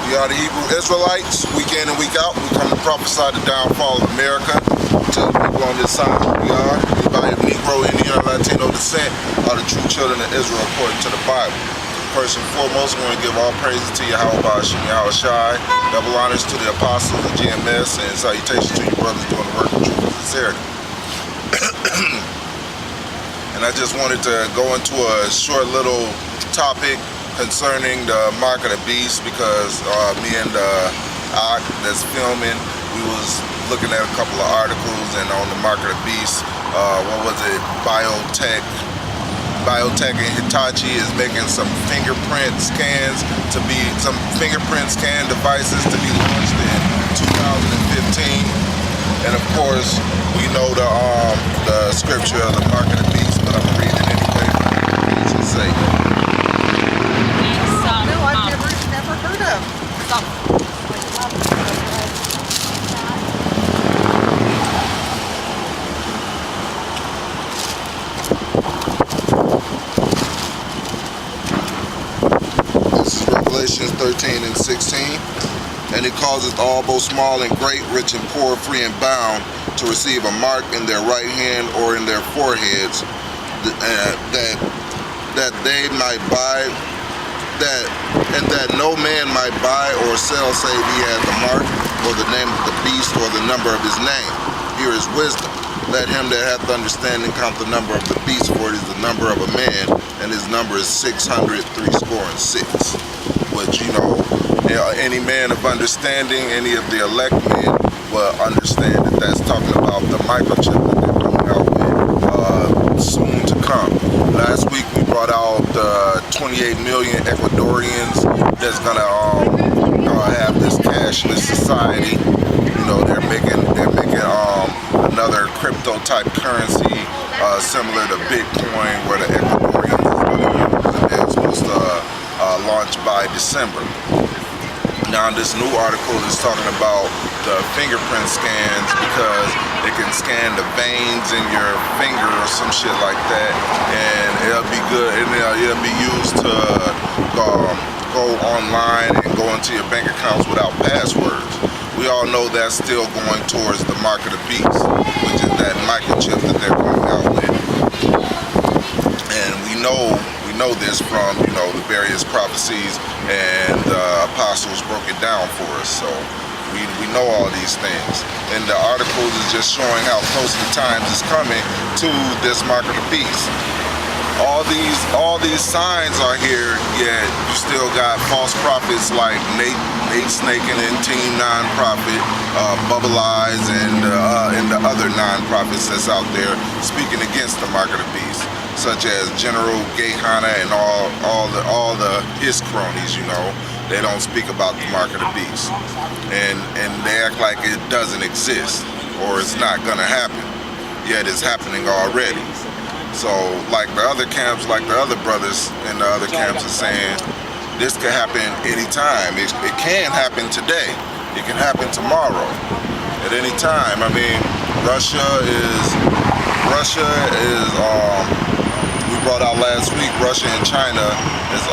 We are the Hebrew Israelites. Week in and week out, we come to prophesy the downfall of America. Tell the people on this side who we are. Anybody of Negro, Indian, or Latino descent are the true children of Israel according to the Bible. First and foremost, we want to give all praises to Yahweh Ba'ashim Yahweh Shai, double honors to the apostles, the GMS, and salutations to you brothers doing the work of truth and sincerity. And I just wanted to go into a short little topic concerning the mark of the beast, because me and Ak that's filming, we was looking at a couple of articles, and on the mark of the beast, what was it, Biotech and Hitachi is making some fingerprint scans to be, some fingerprint scan devices to be launched in 2015. And of course, we know the scripture of the mark of the beast, but I'm gonna read it anyway. What does it say? No, I've never heard of. This is Revelations 13 and 16. And it causeth all, both small and great, rich and poor, free and bound, to receive a mark in their right hand or in their foreheads, that they might buy, that no man might buy or sell save he had the mark, or the name of the beast, or the number of his name. Here is wisdom. Let him that hath understanding count the number of the beast, for it is the number of a man, and his number is 666. Which, you know, any man of understanding, any of the elect men will understand that that's talking about the microchip that they're coming out with soon to come. Last week we brought out 28 million Ecuadorians that's gonna have this cashless society. You know, they're making another crypto type currency similar to Bitcoin, where the Ecuadorians is gonna use, and they're supposed to launch by December. Now, this new article is talking about the fingerprint scans, because it can scan the veins in your finger or some shit like that, and it'll be good, and it'll be used to go online and go into your bank accounts without passwords. We all know that's still going towards the mark of the beast, which is that microchip that they're coming out with. And we know this from, you know, the various prophecies, and the apostles broke it down for us. So we know all these things, and the articles is just showing how close the times is coming to this mark of the beast. All these signs are here, yet you still got false prophets like Nate Snaken and Team Non-Profit, Bubble Eyes, and the other non-profits that's out there speaking against the mark of the beast, such as General Gayhana and all his cronies. You know, they don't speak about the mark of the beast, and they act like it doesn't exist or it's not gonna happen, yet it's happening already. So, like the other camps, like the other brothers in the other camps are saying, this could happen anytime. It can happen today. It can happen tomorrow. At any time. I mean, Russia is we brought out last week, Russia and China is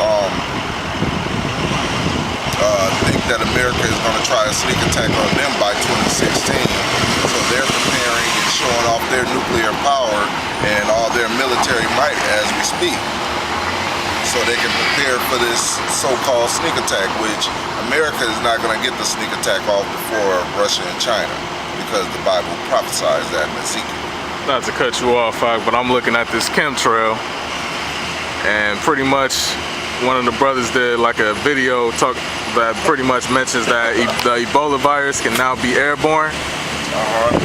think that America is going to try a sneak attack on them by 2016. So they're preparing and showing off their nuclear power and all their military might as we speak, so they can prepare for this so-called sneak attack, which America is not going to get the sneak attack off before Russia and China, because the Bible prophesies that in Ezekiel. Not to cut you off, but I'm looking at this chemtrail, and pretty much one of the brothers did like a video that pretty much mentions that the Ebola virus can now be airborne.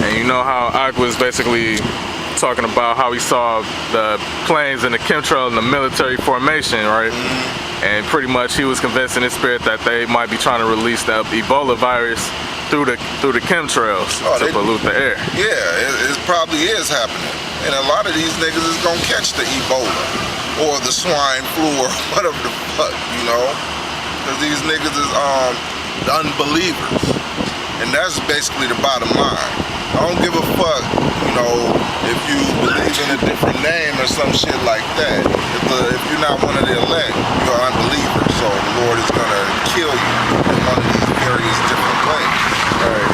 And you know how Ak was basically talking about how he saw the planes and the chemtrail in the military formation, right? And pretty much he was convinced in his spirit that they might be trying to release the Ebola virus through the chemtrails to pollute the air. Yeah, it probably is happening, and a lot of these niggas is gonna catch the Ebola or the swine flu or whatever the fuck, you know, because these niggas is unbelievers, and that's basically the bottom line. I don't give a fuck, you know, if you believe in a different name or some shit like that. If you're not one of the elect, you're unbelievers. So the Lord is gonna kill you in one of these various different ways. Right.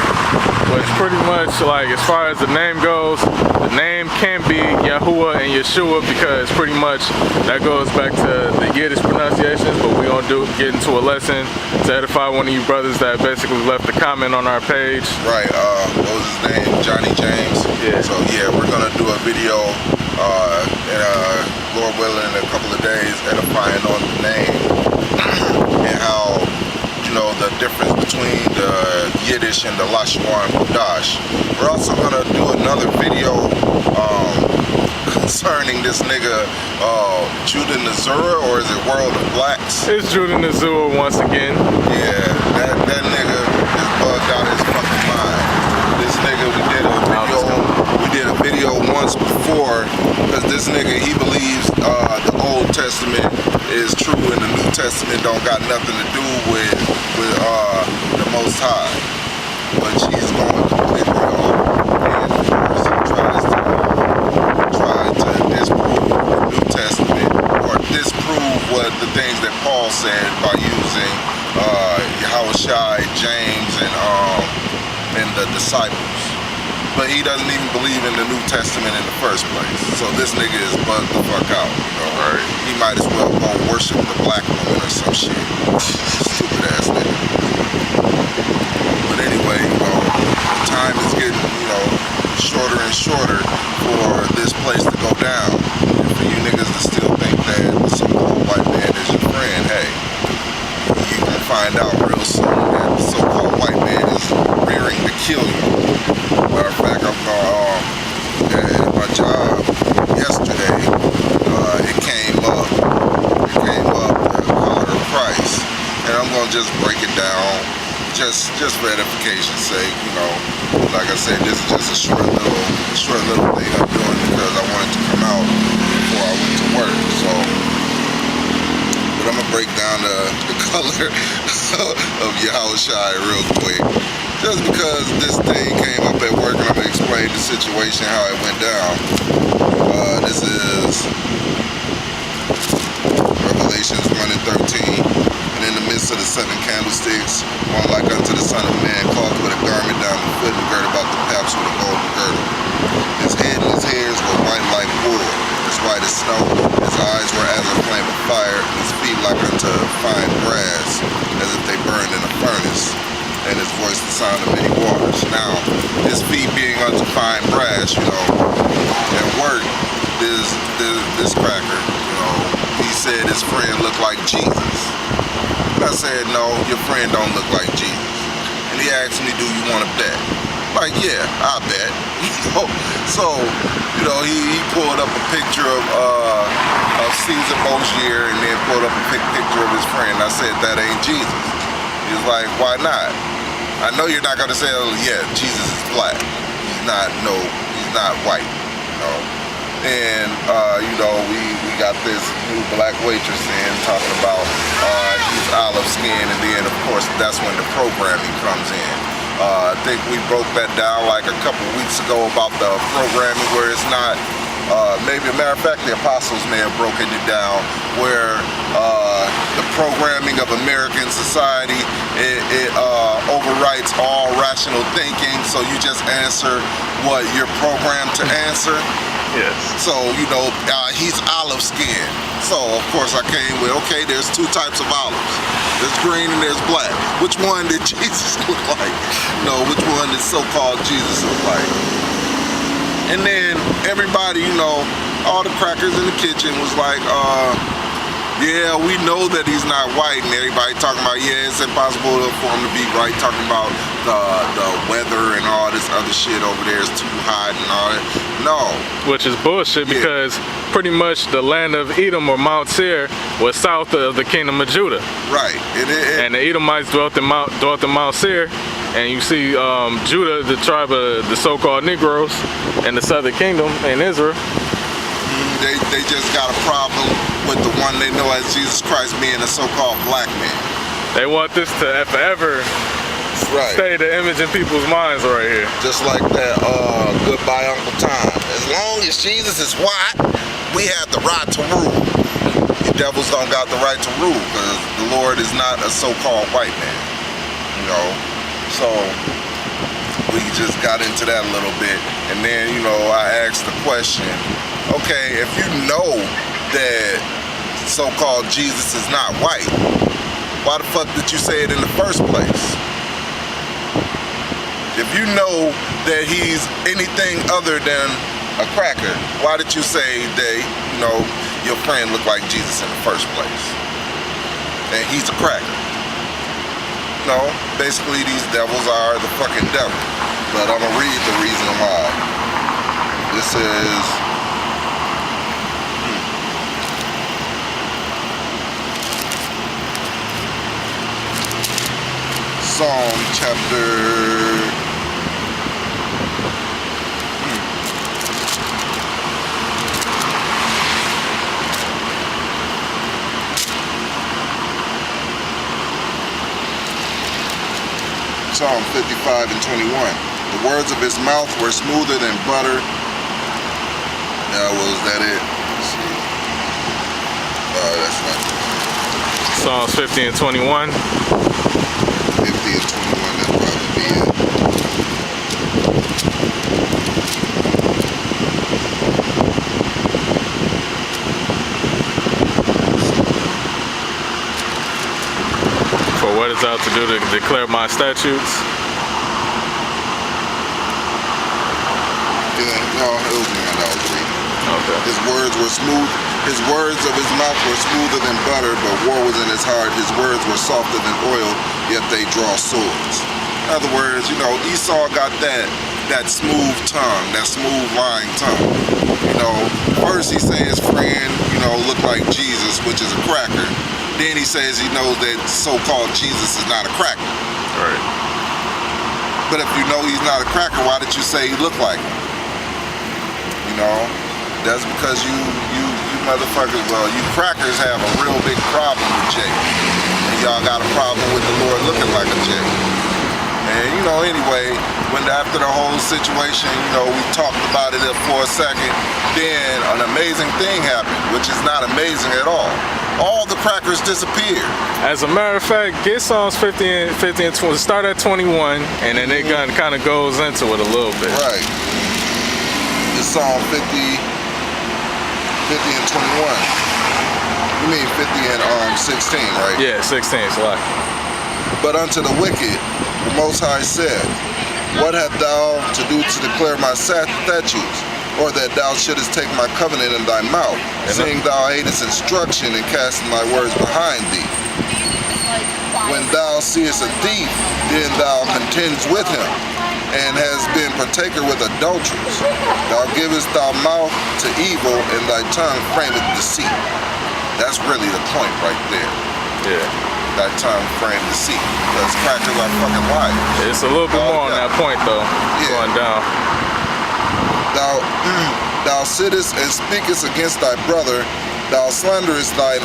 But it's pretty much like, as far as the name goes, the name can be Yahuwah and Yeshua, because pretty much that goes back to the Yiddish pronunciations, but we gonna get into a lesson to edify one of you brothers that basically left a comment on our page. Right, what was his name? Johnny James? Yeah. So yeah, we're gonna do a video, Lord willing, in a couple of days, edifying on the name and how, you know, the difference between the Yiddish and the Lashuan Kodash. We're also gonna do another video concerning this nigga Judah Nazura, or is it World of Blacks? It's Judah Nazura once again. Yeah, that nigga is bugged out his fucking mind. This nigga, we did a video once before, because this nigga, he believes the Old Testament is true and the New Testament don't got nothing to do with the Most High. But she's going completely off, and of course he tries to disprove the New Testament, or disprove what the things that Paul said by using Yahushua, James, and the disciples. But he doesn't even believe in the New Testament in the first place. So this nigga is bugged the fuck out, you know. Right. He might as well go worship the black woman or some shit. Stupid ass nigga. But anyway, you know, time is getting, you know, shorter and shorter for this place to go down. And for you niggas to still think that the so-called white man is your friend, hey, you're gonna find out real soon that the so-called white man is rearing to kill you. Matter of fact, I'm at my job yesterday, it came up the color price, and I'm gonna just break it down, just for edification's sake, you know. Like I said, this is just a short little thing I'm doing because I wanted to come out before I went to work. So, but I'm gonna break down the color of Yahushua real quick. Just because this thing came up at work, and I'm gonna explain the situation, how it went down. This is Revelations 1:13. And in the midst of the 7 candlesticks, one like unto the Son of Man, clothed with a garment down the foot and girt about the paps with a golden girdle. His head and his hairs were white like wool, as white as snow. His eyes were as a flame of fire, his feet like unto fine brass, as if they burned in a furnace, and his voice the sound of many waters. Now, his feet being unto fine brass, you know, at work, this cracker, you know, he said his friend looked like Jesus. I said, no, your friend don't look like Jesus. And he asked me, do you want to bet? Like, yeah, I bet. You know, so, you know, he pulled up a picture of Caesar Borgia, and then pulled up a picture of his friend. I said, that ain't Jesus. He was like, why not? I know you're not gonna say, oh, yeah, Jesus is black. He's not white, you know. And you know, we got this new black waitress in talking about he's olive skin, and then of course that's when the programming comes in. I think we broke that down like a couple weeks ago about the programming where it's not. Maybe a matter of fact, the apostles may have broken it down where the programming of American society it overwrites all rational thinking. So you just answer what you're programmed to answer. Yes. So, you know, he's olive skin. So, of course, I came with, okay, there's 2 types of olives. There's green and there's black. Which one did Jesus look like? No, which one did so-called Jesus look like? And then everybody, you know, all the crackers in the kitchen was like, yeah, we know that he's not white, and everybody talking about, yeah, it's impossible for him to be white, talking about the weather and all this other shit over there is too hot and all that. No. Which is bullshit, because pretty much the land of Edom, or Mount Seir, was south of the kingdom of Judah. Right. And the Edomites dwelt in Mount Seir, and you see Judah, the tribe of the so-called Negroes, in the southern kingdom in Israel. They just got a problem with the one they know as Jesus Christ being a so-called black man. They want this to forever stay the image in people's minds right here. Just like that Goodbye Uncle Tom. As long as Jesus is white, we have the right to rule. devils don't got the right to rule because the Lord is not a so-called white man. You know, so we just got into that a little bit, and then I asked the question, okay, if you know that so-called Jesus is not white, why the fuck did you say it in the first place? If you know that he's anything other than a cracker, why did you say that your friend looked like Jesus in the first place and he's a cracker? No, basically these devils are the fucking devil. But I'm gonna read the reason why. This is Psalm chapter Psalm 55 and 21. The words of his mouth were smoother than butter. Now, was that it? Let's see. That's not it. Psalms 50 and 21. 50 and 21, that'll probably be it. For what is out to do to declare my statutes? Yeah, no, it was man that was reading. Okay. His words were smooth. His words of his mouth were smoother than butter, but war was in his heart. His words were softer than oil, yet they draw swords. In other words, Esau got that smooth tongue, that smooth lying tongue. First he say his friend, looked like Jesus, which is a cracker. Then he says he knows that so-called Jesus is not a cracker. Right. But if you know he's not a cracker, why did you say he looked like him? That's because you motherfuckers, you crackers have a real big problem with Jake. And y'all got a problem with the Lord looking like a Jake. And anyway, after the whole situation, we talked about it for a second, then an amazing thing happened, which is not amazing at all. All the crackers disappeared. As a matter of fact, get Psalms 50 and 20, start at 21, and then it kind of goes into it a little bit. Right. It's Psalm 50 and 21. You mean 50 and 16, right? Yeah, 16, so like. But unto the wicked, the Most High said, what hast thou to do to declare my statutes, or that thou shouldest take my covenant in thy mouth, seeing thou hatest instruction and casting thy words behind thee? When thou seest a thief, then thou contends with him, and has been partaker with adulterers. Thou givest thy mouth to evil, and thy tongue frameth deceit. That's really the point right there. Yeah. That tongue frame deceit, because crackers are fucking liars. It's a little bit more on that point though. Yeah. Going down. Thou sittest and speakest against thy brother, thou slanderest thine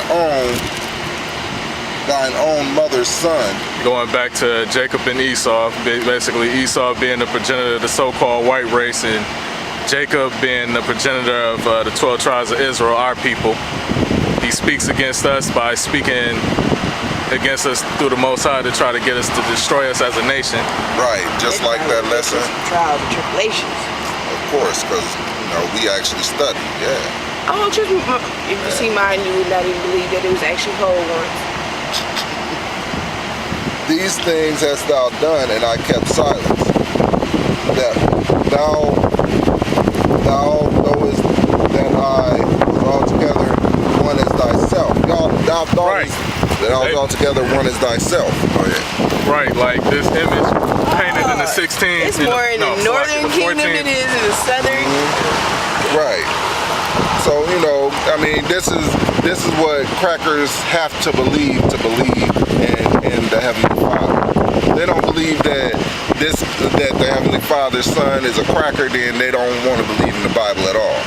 own mother's son. Going back to Jacob and Esau, basically Esau being the progenitor of the so-called white race, and Jacob being the progenitor of the 12 tribes of Israel, our people. He speaks against us by speaking against us through the Most High to try to get us to destroy us as a nation. Right, just like that lesson. Trials and tribulations. Of course, because we actually studied, yeah. Oh, just if you see mine, you would not even believe that it was actually whole ones. These things hast thou done, and I kept silence. That thou knowest that I was altogether one as thyself. Thou Right. that I was altogether one as thyself. Oh yeah. Right, like this image painted in the 16th. It's more in the northern kingdom than it is in the southern. Right. So this is what crackers have to believe in the Heavenly Father. They don't believe that the Heavenly Father's Son is a cracker, then they don't want to believe in the Bible at all.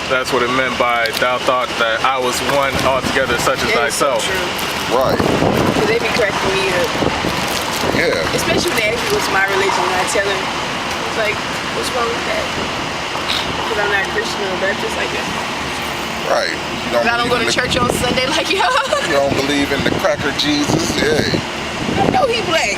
That's what it meant by thou thought that I was one altogether such as That is so thyself. true. Right. Because they be cracking me up. Yeah. Especially when they ask me what's my religion, and I tell them, it's like, what's wrong with that? Because I'm not Christian or Baptist like that. Right. You I don't go to church on Sunday like y'all. You don't believe in the cracker Jesus? Yeah. I know he black.